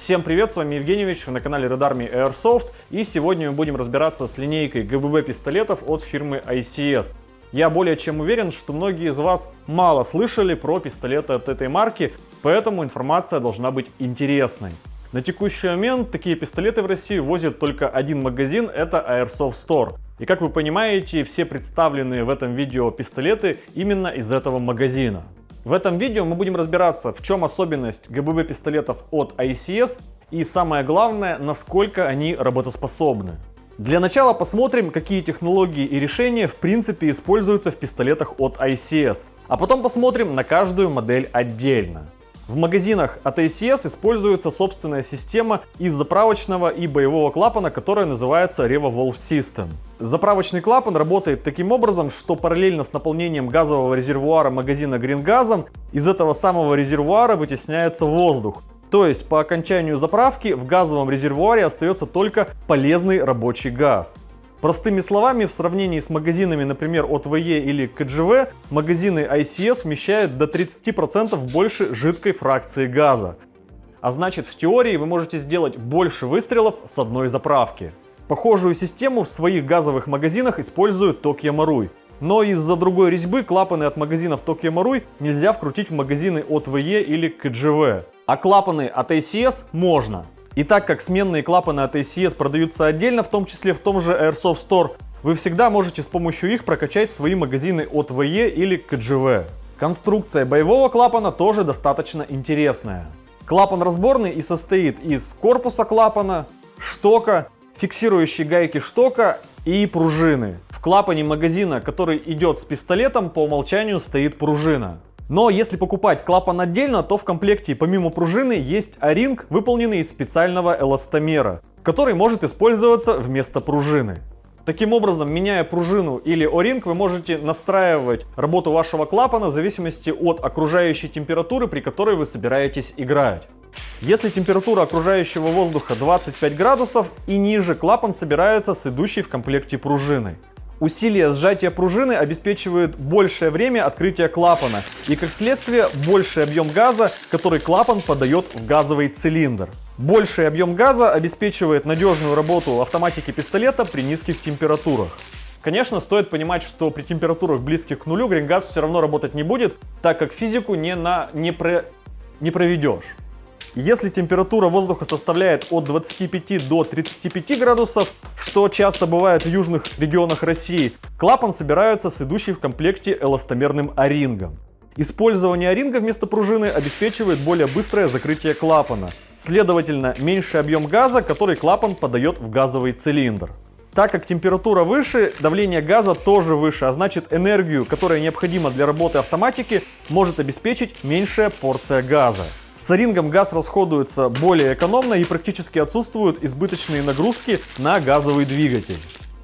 Всем привет, с вами Евгеньевич, вы на канале Red Army Airsoft, и сегодня мы будем разбираться с линейкой ГББ пистолетов от фирмы ICS. Я более чем уверен, что многие из вас мало слышали про пистолеты от этой марки, поэтому информация должна быть интересной. На текущий момент такие пистолеты в России возит только один магазин, это Airsoft Store. И как вы понимаете, все представленные в этом видео пистолеты именно из этого магазина. В этом видео мы будем разбираться, в чем особенность ГББ пистолетов от ICS и самое главное, насколько они работоспособны. Для начала посмотрим, какие технологии и решения в принципе используются в пистолетах от ICS, а потом посмотрим на каждую модель отдельно. В магазинах от ICS используется собственная система из заправочного и боевого клапана, которая называется RevoVolve System. Заправочный клапан работает таким образом, что параллельно с наполнением газового резервуара магазина Green газом из этого самого резервуара вытесняется воздух. То есть по окончанию заправки в газовом резервуаре остается только полезный рабочий газ. Простыми словами, в сравнении с магазинами, например, от ВЕ или КГВ, магазины ICS вмещают до 30% больше жидкой фракции газа. А значит, в теории вы можете сделать больше выстрелов с одной заправки. Похожую систему в своих газовых магазинах использует Tokyo Marui. Но из-за другой резьбы клапаны от магазинов Tokyo Marui нельзя вкрутить в магазины от ВЕ или КГВ. А клапаны от ICS можно. И так как сменные клапаны от ICS продаются отдельно, в том числе в том же Airsoft Store, вы всегда можете с помощью их прокачать свои магазины от ВЕ или КГВ. Конструкция боевого клапана тоже достаточно интересная. Клапан разборный и состоит из корпуса клапана, штока, фиксирующей гайки штока и пружины. В клапане магазина, который идет с пистолетом, по умолчанию стоит пружина. Но если покупать клапан отдельно, то в комплекте помимо пружины есть о-ринг, выполненный из специального эластомера, который может использоваться вместо пружины. Таким образом, меняя пружину или о-ринг, вы можете настраивать работу вашего клапана в зависимости от окружающей температуры, при которой вы собираетесь играть. Если температура окружающего воздуха 25 градусов и ниже, клапан собирается с идущей в комплекте пружиной. Усилие сжатия пружины обеспечивает большее время открытия клапана и, как следствие, больший объем газа, который клапан подает в газовый цилиндр. Больший объем газа обеспечивает надежную работу автоматики пистолета при низких температурах. Конечно, стоит понимать, что при температурах близких к нулю Green Gas все равно работать не будет, так как физику не проведешь. Если температура воздуха составляет от 25 до 35 градусов, что часто бывает в южных регионах России, клапан собирается с идущей в комплекте эластомерным о-рингом. Использование о-ринга вместо пружины обеспечивает более быстрое закрытие клапана, следовательно, меньший объем газа, который клапан подает в газовый цилиндр. Так как температура выше, давление газа тоже выше, а значит энергию, которая необходима для работы автоматики, может обеспечить меньшая порция газа. С о-рингом газ расходуется более экономно и практически отсутствуют избыточные нагрузки на газовый двигатель.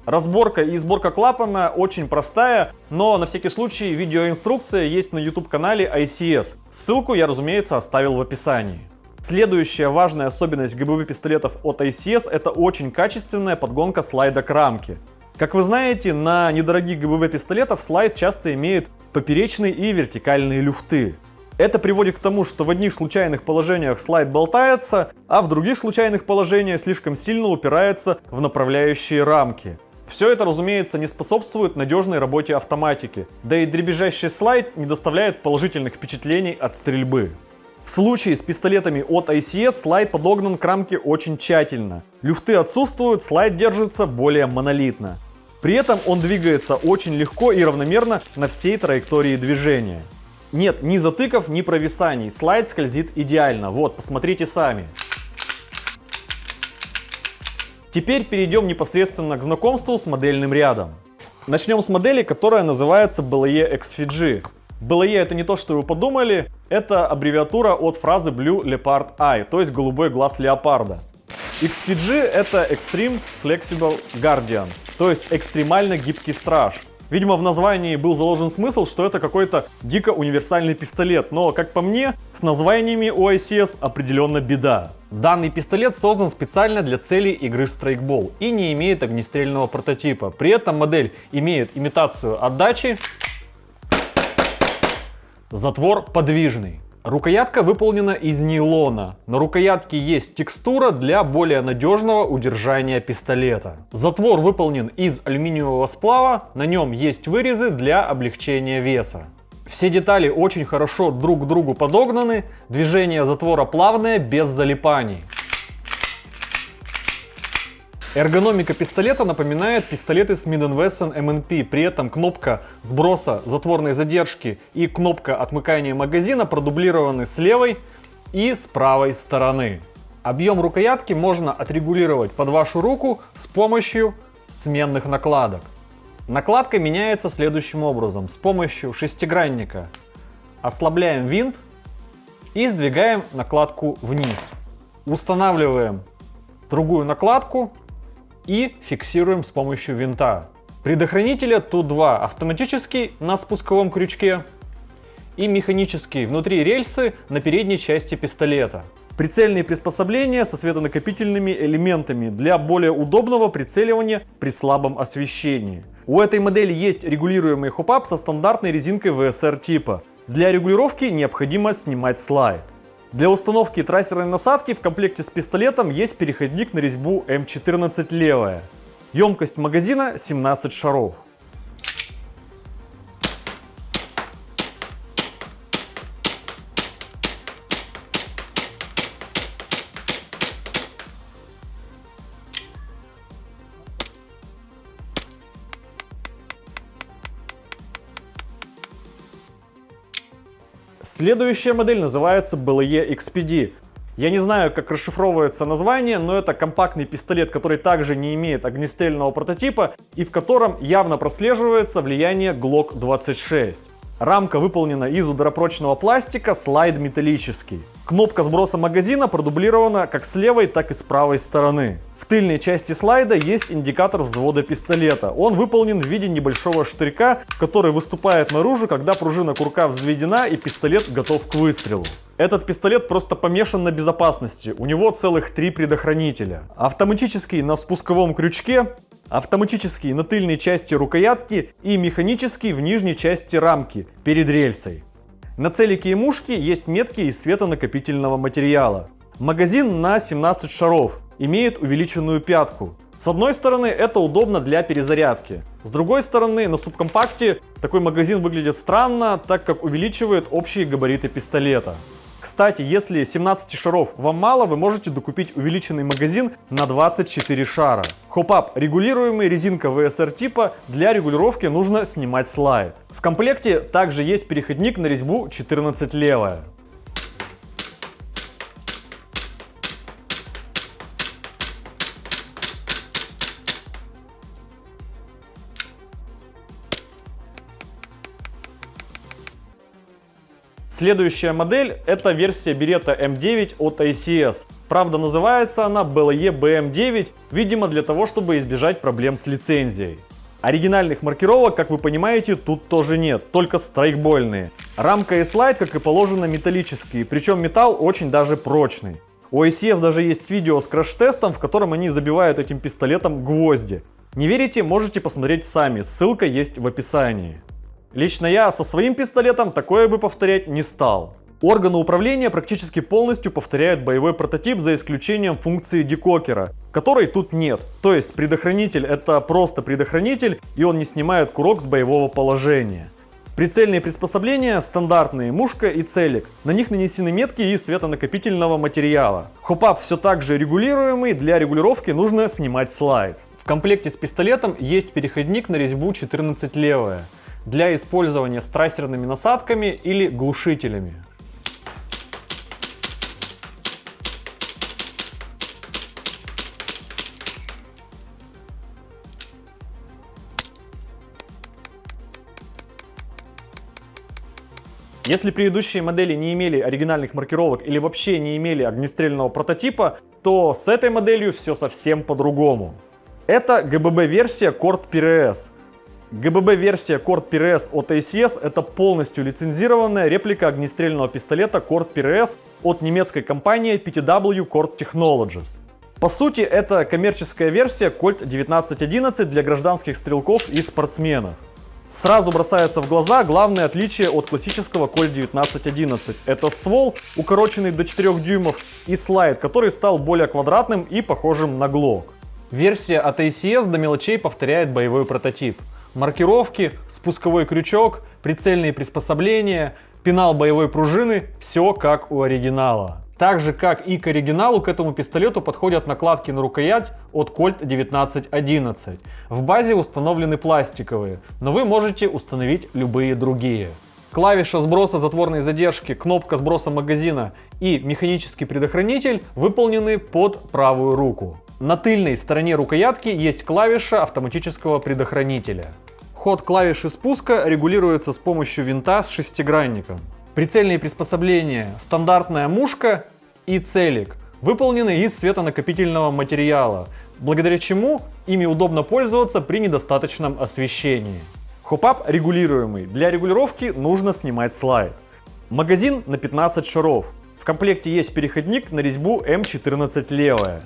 Разборка и сборка клапана очень простая, но на всякий случай видеоинструкция есть на YouTube-канале ICS. Ссылку я, разумеется, оставил в описании. Следующая важная особенность ГББ пистолетов от ICS — это очень качественная подгонка слайда к рамке. Как вы знаете, на недорогих ГББ пистолетах слайд часто имеет поперечные и вертикальные люфты. Это приводит к тому, что в одних случайных положениях слайд болтается, а в других случайных положениях слишком сильно упирается в направляющие рамки. Все это, разумеется, не способствует надежной работе автоматики, да и дребезжащий слайд не доставляет положительных впечатлений от стрельбы. В случае с пистолетами от ICS слайд подогнан к рамке очень тщательно. Люфты отсутствуют, слайд держится более монолитно. При этом он двигается очень легко и равномерно на всей траектории движения. Нет ни затыков, ни провисаний, слайд скользит идеально, вот, посмотрите сами. Теперь перейдем непосредственно к знакомству с модельным рядом. Начнем с модели, которая называется BLE XFG. BLE — это не то, что вы подумали, это аббревиатура от фразы Blue Leopard Eye, то есть голубой глаз леопарда. XFG — это Extreme Flexible Guardian, то есть экстремально гибкий страж. Видимо, в названии был заложен смысл, что это какой-то дико универсальный пистолет, но, как по мне, с названиями у ICS определенно беда. Данный пистолет создан специально для целей игры в страйкбол и не имеет огнестрельного прототипа. При этом модель имеет имитацию отдачи, затвор подвижный. Рукоятка выполнена из нейлона. На рукоятке есть текстура для более надежного удержания пистолета. Затвор выполнен из алюминиевого сплава, на нем есть вырезы для облегчения веса. Все детали очень хорошо друг к другу подогнаны, движение затвора плавное, без залипаний. Эргономика пистолета напоминает пистолеты Smith & Wesson M&P, при этом кнопка сброса затворной задержки и кнопка отмыкания магазина продублированы с левой и с правой стороны. Объем рукоятки можно отрегулировать под вашу руку с помощью сменных накладок. Накладка меняется следующим образом. С помощью шестигранника ослабляем винт и сдвигаем накладку вниз. Устанавливаем другую накладку и фиксируем с помощью винта. Предохранителя тут два: автоматический на спусковом крючке и механический внутри рельсы на передней части пистолета. Прицельные приспособления со светонакопительными элементами для более удобного прицеливания при слабом освещении. У этой модели есть регулируемый хоп-ап со стандартной резинкой VSR типа. Для регулировки необходимо снимать слайд. Для установки трассерной насадки в комплекте с пистолетом есть переходник на резьбу М14 левая. Емкость магазина 17 шаров. Следующая модель называется BLE XPD. Я не знаю, как расшифровывается название, но это компактный пистолет, который также не имеет огнестрельного прототипа и в котором явно прослеживается влияние Glock 26. Рамка выполнена из ударопрочного пластика, слайд металлический. Кнопка сброса магазина продублирована как с левой, так и с правой стороны. В тыльной части слайда есть индикатор взвода пистолета. Он выполнен в виде небольшого штырька, который выступает наружу, когда пружина курка взведена и пистолет готов к выстрелу. Этот пистолет просто помешан на безопасности. У него целых 3 предохранителя. Автоматический на спусковом крючке, автоматический на тыльной части рукоятки и механический в нижней части рамки перед рельсой. На целике и мушке есть метки из светонакопительного материала. Магазин на 17 шаров, имеет увеличенную пятку. С одной стороны, это удобно для перезарядки. С другой стороны, на субкомпакте такой магазин выглядит странно, так как увеличивает общие габариты пистолета. Кстати, если 17 шаров вам мало, вы можете докупить увеличенный магазин на 24 шара. Хоп-ап регулируемый, резинка VSR типа, для регулировки нужно снимать слайд. В комплекте также есть переходник на резьбу 14 левая. Следующая модель — это версия Beretta M9 от ICS. Правда, называется она BLE BM9, видимо для того, чтобы избежать проблем с лицензией. Оригинальных маркировок, как вы понимаете, тут тоже нет, только страйкбольные. Рамка и слайд, как и положено, металлические, причем металл очень даже прочный. У ICS даже есть видео с краш-тестом, в котором они забивают этим пистолетом гвозди. Не верите, можете посмотреть сами, ссылка есть в описании. Лично я со своим пистолетом такое бы повторять не стал. Органы управления практически полностью повторяют боевой прототип, за исключением функции декокера, которой тут нет. То есть предохранитель — это просто предохранитель, и он не снимает курок с боевого положения. Прицельные приспособления стандартные, мушка и целик. На них нанесены метки из светонакопительного материала. Хоп-ап все так же регулируемый, для регулировки нужно снимать слайд. В комплекте с пистолетом есть переходник на резьбу 14 левая для использования с трассерными насадками или глушителями. Если предыдущие модели не имели оригинальных маркировок или вообще не имели огнестрельного прототипа, то с этой моделью все совсем по-другому. Это ГББ-версия Cord PRS. ГББ-версия Cord PRS от ICS — это полностью лицензированная реплика огнестрельного пистолета Cord PRS от немецкой компании PTW Cord Technologies. По сути, это коммерческая версия Colt 1911 для гражданских стрелков и спортсменов. Сразу бросается в глаза главное отличие от классического Colt 1911. Это ствол, укороченный до 4 дюймов, и слайд, который стал более квадратным и похожим на Glock. Версия от ACS до мелочей повторяет боевой прототип. Маркировки, спусковой крючок, прицельные приспособления, пенал боевой пружины – все как у оригинала. Так же, как и к оригиналу, к этому пистолету подходят накладки на рукоять от Colt 1911. В базе установлены пластиковые, но вы можете установить любые другие. Клавиша сброса затворной задержки, кнопка сброса магазина и механический предохранитель выполнены под правую руку. На тыльной стороне рукоятки есть клавиша автоматического предохранителя. Ход клавиши спуска регулируется с помощью винта с шестигранником. Прицельные приспособления, стандартная мушка и целик выполнены из светонакопительного материала, благодаря чему ими удобно пользоваться при недостаточном освещении. Хоп-ап регулируемый. Для регулировки нужно снимать слайд. Магазин на 15 шаров. В комплекте есть переходник на резьбу М14 левая.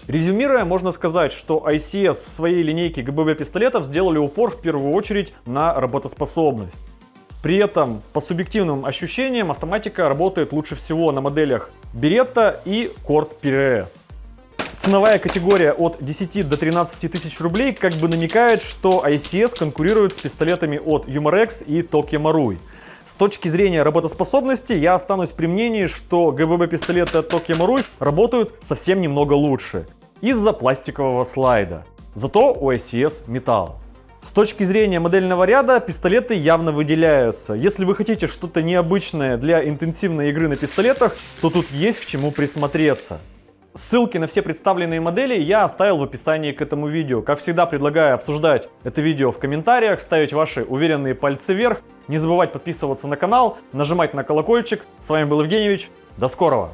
Резюмируя, можно сказать, что ICS в своей линейке ГББ пистолетов сделали упор в первую очередь на работоспособность. При этом, по субъективным ощущениям, автоматика работает лучше всего на моделях Beretta и Cord PRS. Ценовая категория от 10 до 13 тысяч рублей как бы намекает, что ICS конкурирует с пистолетами от Umarex и Tokyo Marui. С точки зрения работоспособности я останусь при мнении, что ГББ пистолеты от Tokyo Marui работают совсем немного лучше из-за пластикового слайда. Зато у ICS металл. С точки зрения модельного ряда пистолеты явно выделяются. Если вы хотите что-то необычное для интенсивной игры на пистолетах, то тут есть к чему присмотреться. Ссылки на все представленные модели я оставил в описании к этому видео. Как всегда, предлагаю обсуждать это видео в комментариях, ставить ваши уверенные пальцы вверх, не забывать подписываться на канал, нажимать на колокольчик. С вами был Евгеньевич, до скорого!